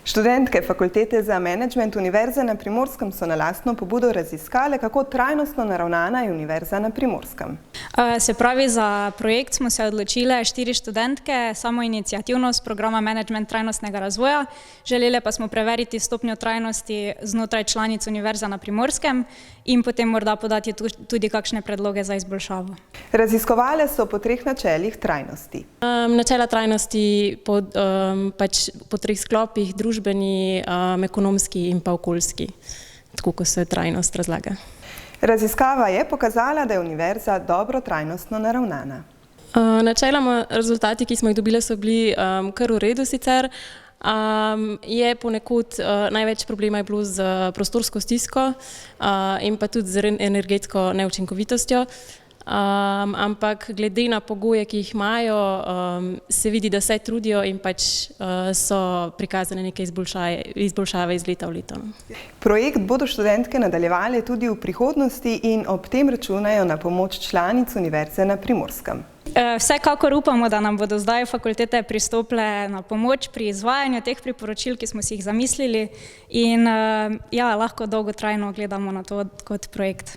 Študentke Fakultete za menedžment Univerze na Primorskem so na lastno pobudo raziskale, kako trajnostno naravnana je Univerza na Primorskem. Se pravi, za projekt smo se odločile 4 študentke samoiniciativno z programa Menedžment trajnostnega razvoja. Želeli pa smo preveriti stopnjo trajnosti znotraj članic Univerze na Primorskem in potem morda podati tudi kakšne predloge za izboljšavo. Raziskovale so po 3 načelih trajnosti. Načela trajnosti po 3 sklopih, družbeni, ekonomski in pa okoljski, tako kot se trajnost razlaga. Raziskava je pokazala, da je Univerza dobro trajnostno naravnana. Načeloma rezultati, ki smo jih dobili, so bili kar v redu sicer. Je ponekud največ problema je bilo z prostorsko stisko in pa tudi z energetsko neučinkovitostjo. Ampak glede na pogoje, ki jih imajo, se vidi, da se trudijo in pač so prikazane neke izboljšave iz leta v leto. Projekt bodo študentke nadaljevale tudi v prihodnosti in ob tem računajo na pomoč članic Univerze na Primorskem. Vsekakor upamo, da nam bodo zdaj fakultete pristopile na pomoč pri izvajanju teh priporočil, ki smo si jih zamislili in lahko dolgotrajno gledamo na to kot projekt.